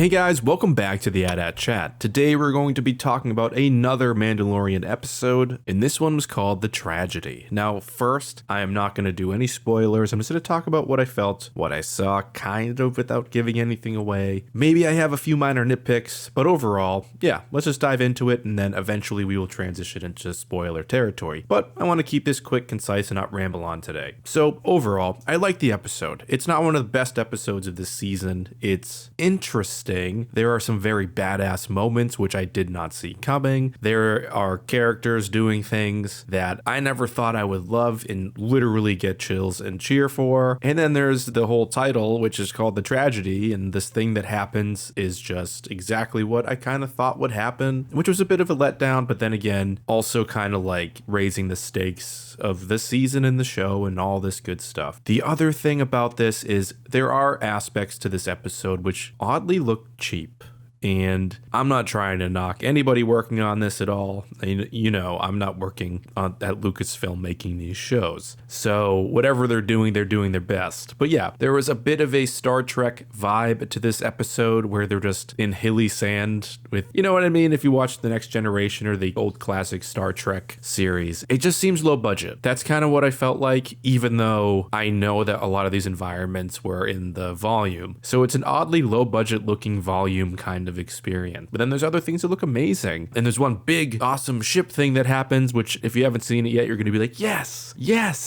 Hey guys, welcome back to the AT-AT Chat. Today we're going to be talking about another Mandalorian episode, and this one was called The Tragedy. Now first, I am not going to do any spoilers. I'm just going to talk about what I felt, what I saw, kind of without giving anything away. Maybe I have a few minor nitpicks, but overall, yeah, let's just dive into it, and then eventually we will transition into spoiler territory. But I want to keep this quick, concise, and not ramble on today. So overall, I like the episode. It's not one of the best episodes of this season. It's interesting. There are some very badass moments which I did not see coming. There are characters doing things that I never thought I would love and literally get chills and cheer for. And then there's the whole title, which is called The Tragedy, and this thing that happens is just exactly what I kind of thought would happen, which was a bit of a letdown, but then again, also kind of like raising the stakes of the season and the show and all this good stuff. The other thing about this is there are aspects to this episode which oddly look cheap. And I'm not trying to knock anybody working on this at all. You know, I'm not working at Lucasfilm making these shows. So whatever they're doing their best. But yeah, there was a bit of a Star Trek vibe to this episode where they're just in hilly sand with, you know what I mean? If you watch The Next Generation or the old classic Star Trek series, it just seems low budget. That's kind of what I felt like, even though I know that a lot of these environments were in the volume. So it's an oddly low budget looking volume kind of experience. But then there's other things that look amazing. And there's one big awesome ship thing that happens, which if you haven't seen it yet, you're going to be like, yes,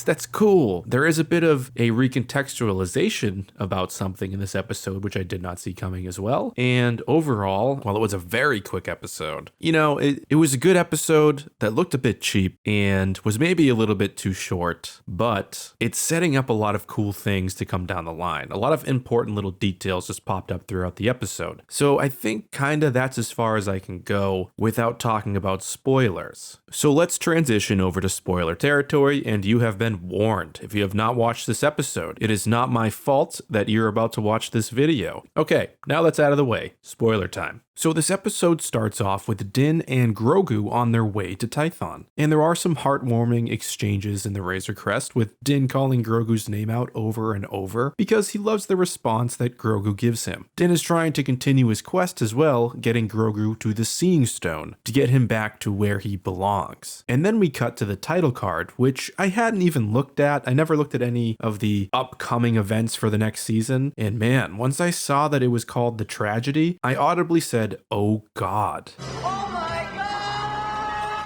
that's cool. There is a bit of a recontextualization about something in this episode, which I did not see coming as well. And overall, while it was a very quick episode, you know, it was a good episode that looked a bit cheap and was maybe a little bit too short, but it's setting up a lot of cool things to come down the line. A lot of important little details just popped up throughout the episode. So I think kinda that's as far as I can go without talking about spoilers. So let's transition over to spoiler territory, and you have been warned. If you have not watched this episode, it is not my fault that you're about to watch this video. Okay, now that's out of the way. Spoiler time. So this episode starts off with Din and Grogu on their way to Tython, and there are some heartwarming exchanges in the Razor Crest, with Din calling Grogu's name out over and over because he loves the response that Grogu gives him. Din is trying to continue his quest as well, getting Grogu to the Seeing Stone to get him back to where he belongs. And then we cut to the title card, which I hadn't even looked at. I never looked at any of the upcoming events for the next season, and man, once I saw that it was called The Tragedy, I audibly said, "Oh God."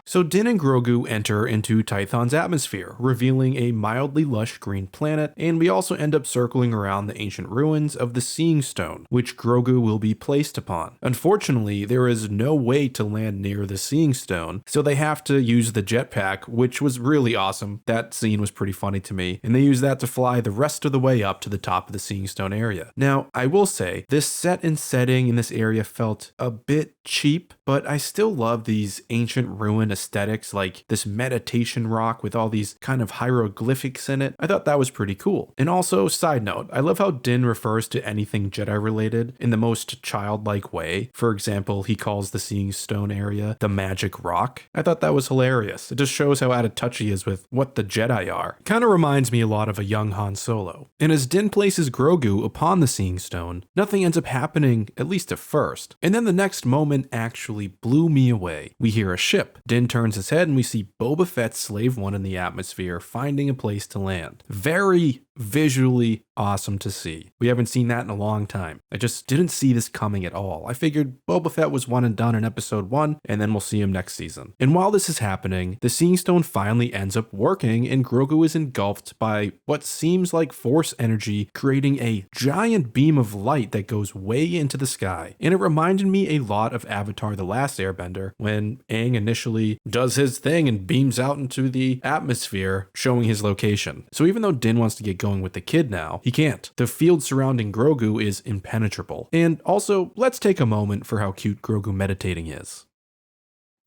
So Din and Grogu enter into Tython's atmosphere, revealing a mildly lush green planet, and we also end up circling around the ancient ruins of the Seeing Stone, which Grogu will be placed upon. Unfortunately, there is no way to land near the Seeing Stone, so they have to use the jetpack, which was really awesome. That scene was pretty funny to me, and they use that to fly the rest of the way up to the top of the Seeing Stone area. Now, I will say, this set and setting in this area felt a bit cheap, but I still love these ancient ruin aesthetics, like this meditation rock with all these kind of hieroglyphics in it. I thought that was pretty cool. And also, side note, I love how Din refers to anything Jedi related in the most childlike way. For example, he calls the Seeing Stone area the Magic Rock. I thought that was hilarious. It just shows how out of touch he is with what the Jedi are. Kind of reminds me a lot of a young Han Solo. And as Din places Grogu upon the Seeing Stone, nothing ends up happening, at least at first. And then the next moment actually blew me away. We hear a ship. Din turns his head and we see Boba Fett's Slave One in the atmosphere finding a place to land. Very visually awesome to see. We haven't seen that in a long time. I just didn't see this coming at all. I figured Boba Fett was one and done in episode 1, and then we'll see him next season. And while this is happening, the Seeing Stone finally ends up working, and Grogu is engulfed by what seems like force energy, creating a giant beam of light that goes way into the sky. And it reminded me a lot of Avatar: The Last Airbender, when Aang initially does his thing and beams out into the atmosphere, showing his location. So even though Din wants to get going with the kid now, he can't. The field surrounding Grogu is impenetrable. And also, let's take a moment for how cute Grogu meditating is.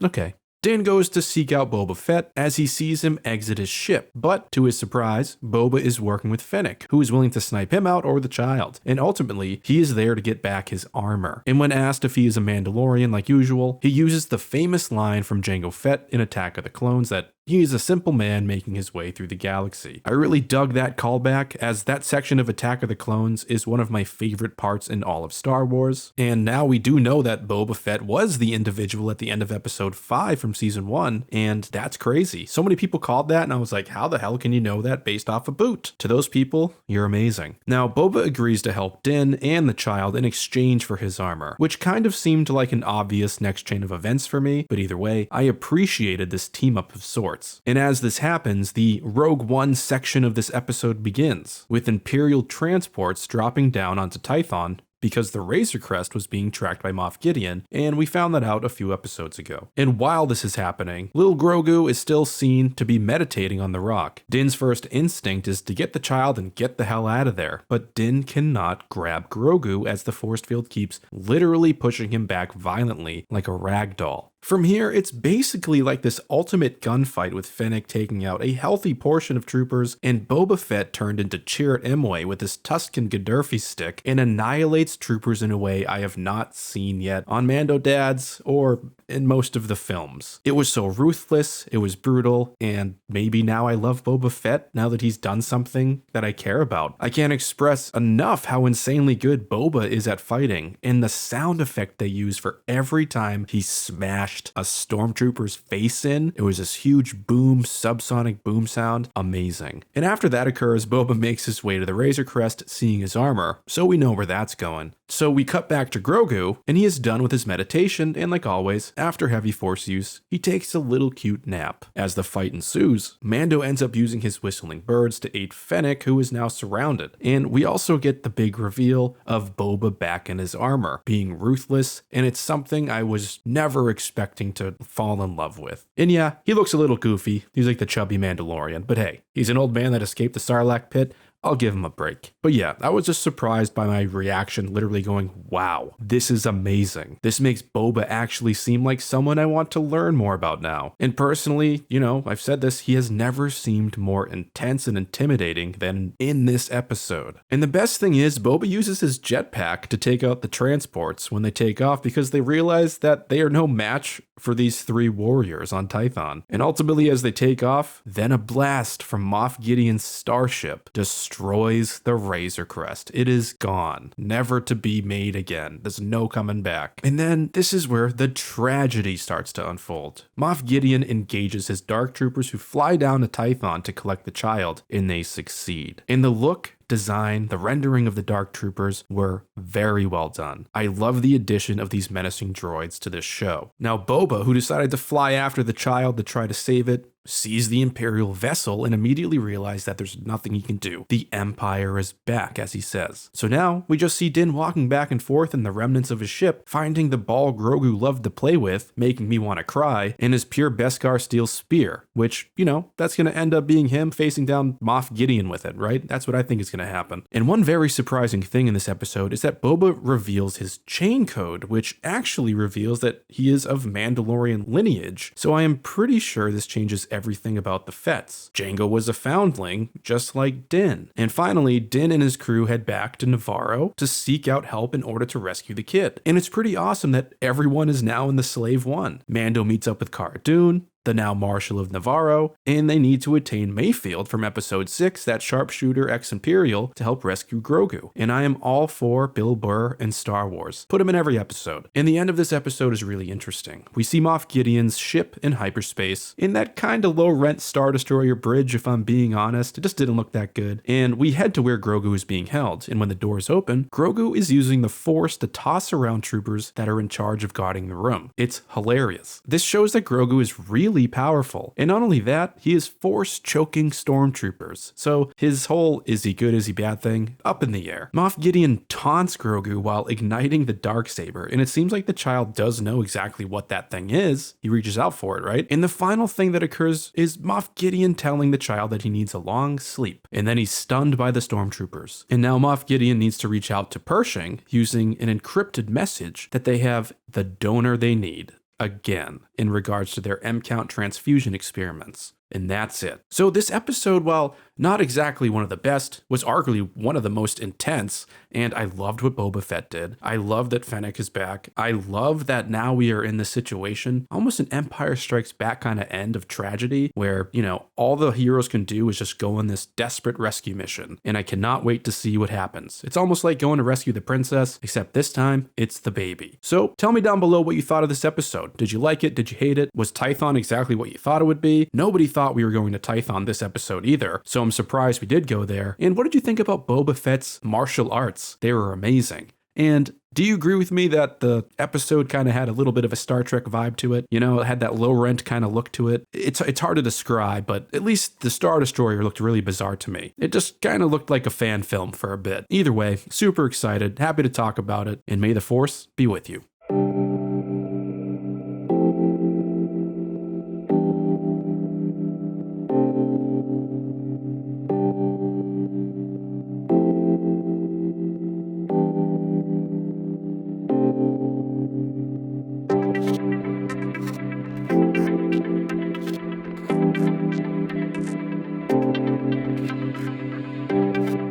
Okay. Din goes to seek out Boba Fett as he sees him exit his ship, but to his surprise, Boba is working with Fennec, who is willing to snipe him out or the child, and ultimately, he is there to get back his armor. And when asked if he is a Mandalorian like usual, he uses the famous line from Jango Fett in Attack of the Clones that He is a simple man making his way through the galaxy. I really dug that callback, as that section of Attack of the Clones is one of my favorite parts in all of Star Wars. And now we do know that Boba Fett was the individual at the end of episode 5 from season 1, and that's crazy. So many people called that, and I was like, how the hell can you know that based off a boot? To those people, you're amazing. Now, Boba agrees to help Din and the child in exchange for his armor, which kind of seemed like an obvious next chain of events for me, but either way, I appreciated this team up of sorts. And as this happens, the Rogue One section of this episode begins, with Imperial transports dropping down onto Tython because the Razor Crest was being tracked by Moff Gideon, and we found that out a few episodes ago. And while this is happening, little Grogu is still seen to be meditating on the rock. Din's first instinct is to get the child and get the hell out of there, but Din cannot grab Grogu as the force field keeps literally pushing him back violently like a rag doll. From here, it's basically like this ultimate gunfight with Fennec taking out a healthy portion of troopers, and Boba Fett turned into Chirrut Imwe with his Tusken Gaddafi stick and annihilates troopers in a way I have not seen yet on Mando Dads or in most of the films. It was so ruthless, it was brutal, and maybe now I love Boba Fett now that he's done something that I care about. I can't express enough how insanely good Boba is at fighting, and the sound effect they use for every time he smashed a stormtrooper's face in. It was this huge boom, subsonic boom sound. Amazing. And after that occurs, Boba makes his way to the Razor Crest, seeing his armor, so we know where that's going. So we cut back to Grogu, and he is done with his meditation, and like always, after heavy force use, he takes a little cute nap. As the fight ensues, Mando ends up using his whistling birds to aid Fennec, who is now surrounded. And we also get the big reveal of Boba back in his armor, being ruthless, and it's something I was never expecting to fall in love with. And yeah, he looks a little goofy. He's like the chubby Mandalorian, but hey, he's an old man that escaped the Sarlacc pit. I'll give him a break. But yeah, I was just surprised by my reaction, literally going, wow, this is amazing. This makes Boba actually seem like someone I want to learn more about now. And personally, you know, I've said this, he has never seemed more intense and intimidating than in this episode. And the best thing is, Boba uses his jetpack to take out the transports when they take off because they realize that they are no match for these 3 warriors on Tython. And ultimately, as they take off, then a blast from Moff Gideon's starship destroys the Razor Crest. It is gone, never to be made again. There's no coming back. And then this is where the tragedy starts to unfold. Moff Gideon engages his dark troopers who fly down to Tython to collect the child, and they succeed. In the look, design, the rendering of the dark troopers were very well done. I love the addition of these menacing droids to this show. Now Boba, who decided to fly after the child to try to save it, sees the Imperial vessel and immediately realizes that there's nothing he can do. The Empire is back, as he says. So now we just see Din walking back and forth in the remnants of his ship, finding the ball Grogu loved to play with, making me want to cry, and his pure Beskar steel spear, which, you know, that's going to end up being him facing down Moff Gideon with it, right? That's what I think is going to happen. And one very surprising thing in this episode is that Boba reveals his chain code, which actually reveals that he is of Mandalorian lineage. So I am pretty sure this changes everything about the Fetts. Jango was a foundling, just like Din. And finally, Din and his crew head back to Navarro to seek out help in order to rescue the kid. And it's pretty awesome that everyone is now in the Slave One. Mando meets up with Cara Dune, the now Marshal of Navarro, and they need to attain Mayfield from episode 6, that sharpshooter ex-Imperial, to help rescue Grogu. And I am all for Bill Burr and Star Wars. Put him in every episode. And the end of this episode is really interesting. We see Moff Gideon's ship in hyperspace, in that kind of low-rent Star Destroyer bridge, if I'm being honest. It just didn't look that good. And we head to where Grogu is being held, and when the doors open, Grogu is using the Force to toss around troopers that are in charge of guarding the room. It's hilarious. This shows that Grogu is really powerful. And not only that, he is force choking stormtroopers. So his whole is he good, is he bad thing up in the air. Moff Gideon taunts Grogu while igniting the Darksaber, and it seems like the child does know exactly what that thing is. He reaches out for it, right? And the final thing that occurs is Moff Gideon telling the child that he needs a long sleep, and then he's stunned by the stormtroopers. And now Moff Gideon needs to reach out to Pershing using an encrypted message that they have the donor they need again in regards to their M-count transfusion experiments. and that's it. So this episode, while not exactly one of the best, was arguably one of the most intense, and I loved what Boba Fett did. I love that Fennec is back. I love that now we are in this situation, almost an Empire Strikes Back kind of end of tragedy, where, all the heroes can do is just go on this desperate rescue mission, and I cannot wait to see what happens. It's almost like going to rescue the princess, except this time, it's the baby. So tell me down below what you thought of this episode. Did you like it? Did you hate it? Was Tython exactly what you thought it would be? Nobody thought we were going to Tython this episode either, so I'm surprised we did go there. And what did you think about Boba Fett's martial arts? They were amazing. And do you agree with me that the episode kind of had a little bit of a Star Trek vibe to it? It had that low rent kind of look to it. It's hard to describe, but at least the Star Destroyer looked really bizarre to me. It just kind of looked like a fan film for a bit. Either way, super excited, happy to talk about it, and may the Force be with you.